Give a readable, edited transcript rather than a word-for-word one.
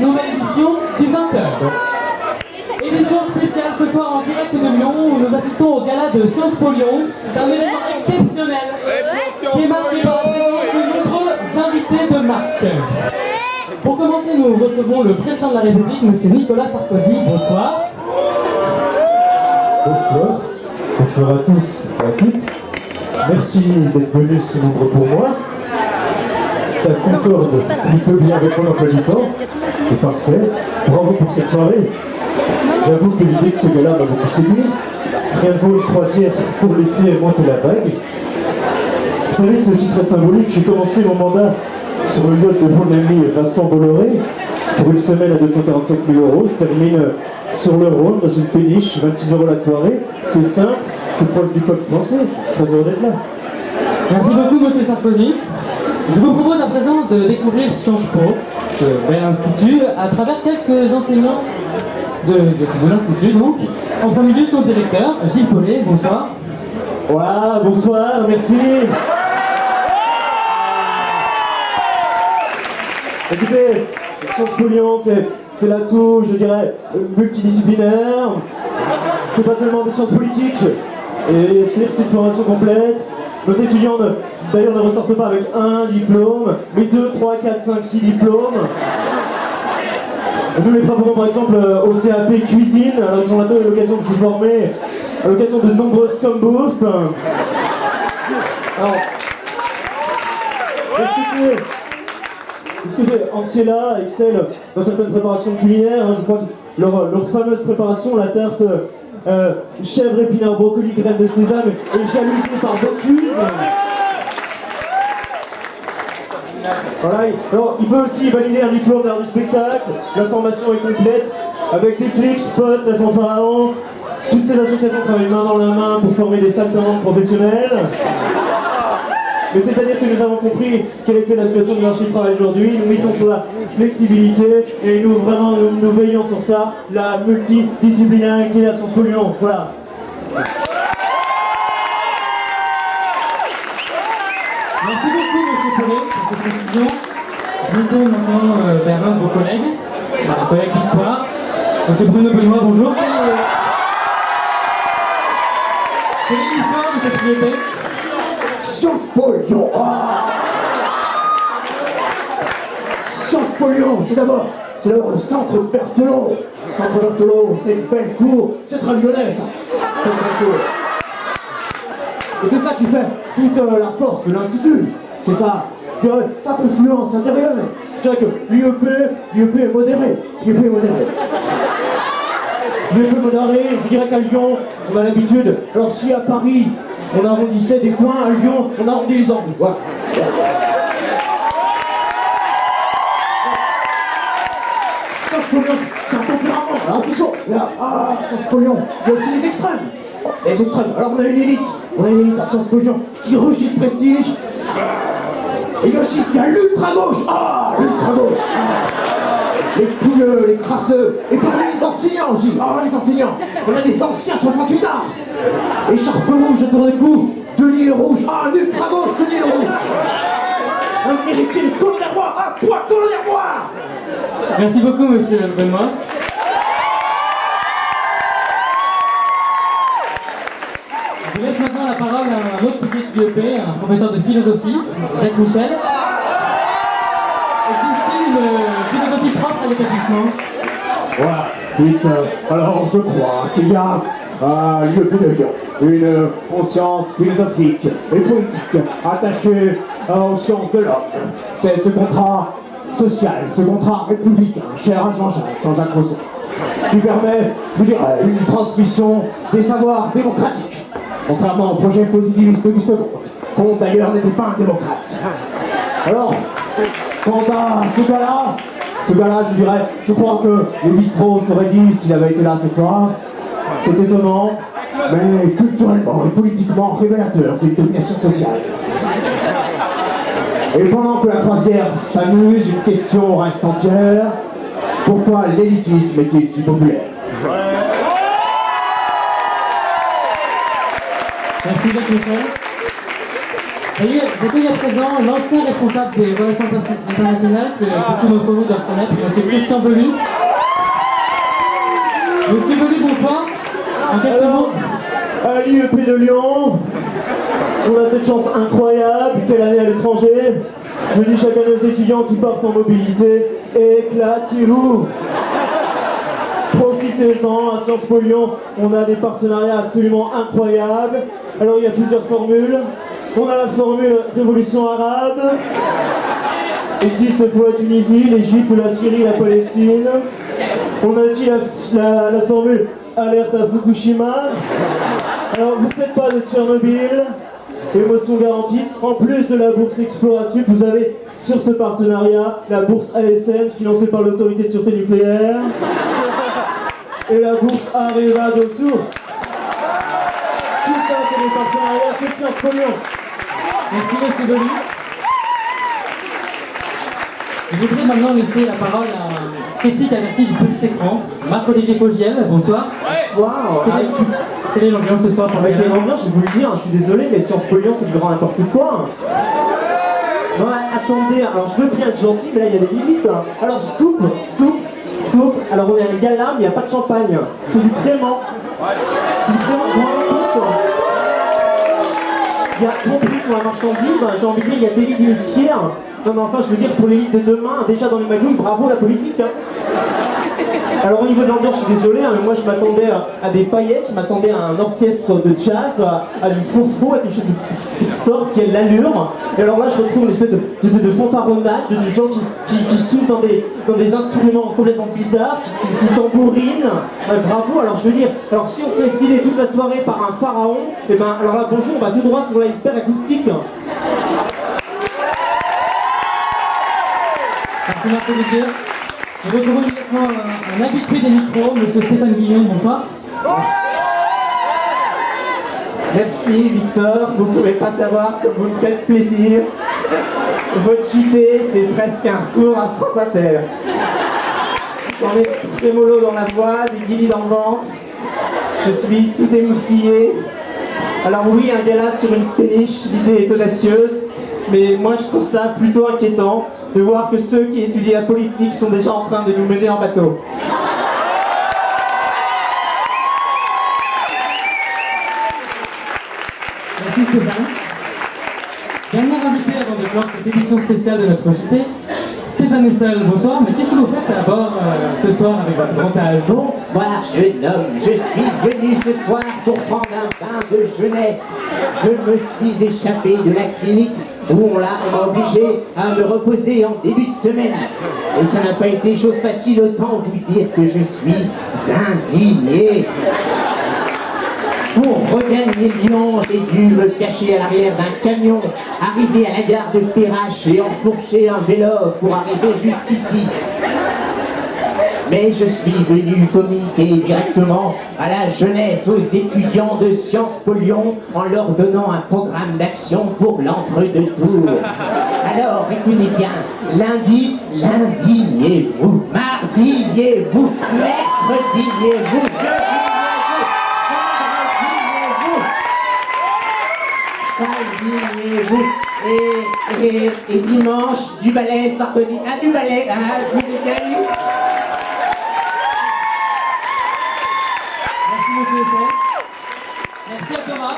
nouvelle édition du 20h. Édition spéciale ce soir en direct de Lyon où nous assistons au gala de Sciences Po Lyon, un événement exceptionnel qui est marqué par la présence de nombreux invités de marque. Pour commencer, nous recevons le président de la République, M. Nicolas Sarkozy. Bonsoir. Bonsoir. Bonsoir à tous et à toutes. Merci d'être venus si nombreux pour moi. Ça concorde plutôt bien avec mon emploi du temps. C'est parfait. Bravo pour cette soirée. J'avoue que l'idée de ce gala m'a beaucoup séduit. Rien ne vaut une croisière pour laisser monter la vague. Vous savez, c'est aussi très symbolique. J'ai commencé mon mandat sur le yacht de mon ami Vincent Bolloré pour une semaine à 245 000 €. Je termine sur le Rhône, dans une péniche, 26 € la soirée. C'est simple, je suis proche du peuple français, je suis très heureux d'être là. Merci beaucoup, M. Sarkozy. Je vous propose à présent de découvrir Sciences Po, ce bel institut, à travers quelques enseignants de l'institut. Donc, en premier lieu, son directeur, Gilles Paulet. Bonsoir. Voilà, bonsoir, merci. Écoutez, Sciences Po Lyon, c'est l'atout, je dirais, multidisciplinaire. C'est pas seulement des sciences politiques. Et c'est une formation complète. Nos étudiants, d'ailleurs, ne ressortent pas avec un diplôme, mais 2, 3, 4, 5, 6 diplômes. Nous les préparons par exemple au CAP cuisine, alors ils ont l'occasion de se former à l'occasion de nombreuses comboosts. Alors, puisque Anciella excelle dans certaines préparations culinaires, je crois que leur fameuse préparation, la tarte chèvre, épinard, brocoli, graines de sésame, est jalousée par Bocuse. Voilà. Alors, il peut aussi valider un diplôme d'art du spectacle. La formation est complète avec des clics, Spot, la Fanfaraon. Toutes ces associations travaillent main dans la main pour former des saltimbanques professionnels. Mais c'est-à-dire que nous avons compris quelle était la situation du marché du travail aujourd'hui. Nous misons sur la flexibilité et nous veillons sur ça, la multidisciplinarité à Sciences Po Lyon. Voilà. Merci beaucoup, M. Paulet, pour cette précision. Je me tourne maintenant vers un de vos collègues, un collègue d'histoire. M. Bruno Benoît, bonjour. Quelle est l'histoire de cette bibliothèque? Sciences Po Lyon. Sciences Po Lyon, c'est d'abord le centre Berthelot. Le centre Berthelot, c'est une belle cour, c'est très lyonnais ça. C'est une belle cour. Et c'est ça qui fait toute la force de l'Institut. C'est ça, je dirais, sa confluence intérieure. Je dirais que l'IEP est modéré. l'IEP est modéré. L'IEP est modéré, je dirais qu'à Lyon, on a l'habitude. Alors si à Paris, on arrondissait des points, à Lyon, on arrondit les angles. Voilà. Sciences Po Lyon, c'est un tempérament. Alors toujours, Sciences Po Lyon, il y a aussi les extrêmes. Les extrêmes. Alors on a une élite à Sciences Po Lyon qui rugit de prestige. Et il y a l'ultra-gauche. L'ultra-gauche. Les pouilleux, les crasseux. Et parmi les enseignants aussi. Les enseignants. On a des anciens 68 arts. Écharpe rouge autour du cou. Denis le rouge. Un ultra-gauche, Denis le rouge. Un héritier de Collot d'Herbois. Poids Collot d'Herbois. Merci beaucoup, M. Benoît. Je laisse maintenant la parole à un autre pilier de l'IEP, un professeur de philosophie, Jacques Michel. Existe-t-il une philosophie propre à l'établissement? Voilà, dites, alors je crois qu'il y a à l'IEP de Lyon une conscience philosophique et politique attachée aux sciences de l'homme. C'est ce contrat social, ce contrat républicain, cher à Jean-Jacques Rousseau, qui permet, je dirais, une transmission des savoirs démocratiques. Contrairement au projet positiviste d'Auguste Comte, Comte d'ailleurs n'était pas un démocrate. Alors, quant à ce gars-là, je dirais, je crois que Lévi-Strauss aurait dit s'il avait été là ce soir, c'est étonnant, mais culturellement et politiquement révélateur d'une domination sociale. Et pendant que la croisière s'amuse, une question reste entière. Pourquoi l'élitisme est-il si populaire? Merci, Jacques Michel. J'accueille à présent l'ancien responsable des relations internationales que beaucoup d'entre vous doivent connaître, M. Christian Velu. Monsieur Velu, bonsoir. En quelques mots. À l'IEP de Lyon, on a cette chance incroyable qu'est l'année à l'étranger. Je dis chacun des étudiants qui partent en mobilité, éclatez-vous! Profitez-en, à Sciences Po Lyon, on a des partenariats absolument incroyables. Alors il y a plusieurs formules. On a la formule révolution arabe, existe pour la Tunisie, l'Égypte, la Syrie, la Palestine. On a aussi la formule alerte à Fukushima. Alors vous ne faites pas de Tchernobyl, émotion garantie. En plus de la bourse Explorasup, vous avez sur ce partenariat la bourse ASN financée par l'autorité de sûreté nucléaire et la bourse Arriva Dossou. Tout ça c'est des partenariats sur Sciences Po Lyon. Merci monsieur Velu. Je voudrais maintenant laisser la parole à un critique averti du petit écran, Marc-Olivier Fogiel, bonsoir. Bonsoir. Quelle est l'ambiance ce soir pour Avec le les ambiances, je vais vous le dire, je suis désolé, mais Sciences Po Lyon c'est du grand n'importe quoi. Non, attendez, alors je veux bien être gentil, mais là il y a des limites. Alors scoop, alors on est à un gala, mais il n'y a pas de champagne. C'est du crément. C'est du crément, vous vous rendez compte? Il y a tromperie sur la marchandise, j'ai envie de dire, il y a délit d'initié. Non mais enfin, je veux dire, pour l'élite de demain, déjà dans les magouilles, bravo la politique. Alors au niveau de l'ambiance, je suis désolé, mais moi je m'attendais à des paillettes, je m'attendais à un orchestre de jazz, à du faux-faux, à quelque chose qui sorte, qui a de l'allure. Et alors là, je retrouve une espèce de fanfaronnade, de gens qui soufflent dans des instruments complètement bizarres, qui tambourinent. Bravo, alors je veux dire, alors si on s'est guidé toute la soirée par un pharaon, et ben alors là, bonjour, on va tout droit sur l'iceberg acoustique. Merci Marc-Olivier. Nous retrouvons immédiatement un habitué des micros, monsieur Stéphane Guillon, bonsoir. Merci Victor, vous ne pouvez pas savoir comme vous me faites plaisir. Votre JT, c'est presque un retour à France Inter. J'en ai très mollo dans la voix, des guillis dans le ventre. Je suis tout émoustillé. Alors oui, un gala sur une péniche, l'idée est audacieuse, mais moi je trouve ça plutôt inquiétant de voir que ceux qui étudient la politique sont déjà en train de nous mener en bateau. Merci Stéphane. Dernier invité avant de clore cette édition spéciale de notre JT, Stéphane Essel, bonsoir. Mais qu'est-ce que vous faites à bord ce soir avec votre grand âge? Bonsoir jeune homme, je suis venu ce soir pour prendre un bain de jeunesse. Je me suis échappé de la clinique où on m'a obligé à me reposer en début de semaine. Et ça n'a pas été chose facile, autant vous dire que je suis indigné. Pour regagner Lyon, j'ai dû me cacher à l'arrière d'un camion, arriver à la gare de Perrache et enfourcher un vélo pour arriver jusqu'ici. Mais je suis venu communiquer directement à la jeunesse, aux étudiants de Sciences Po Lyon, en leur donnant un programme d'action pour l'entre-deux-tours. Alors, écoutez bien, lundi, l'indignez-vous, mardi, niez-vous, mercredi, niez-vous, indignez-vous. Et dimanche, du ballet, Sarkozy. Ah, du ballet, je vous dégaine. Merci monsieur Essel. Merci à Thomas.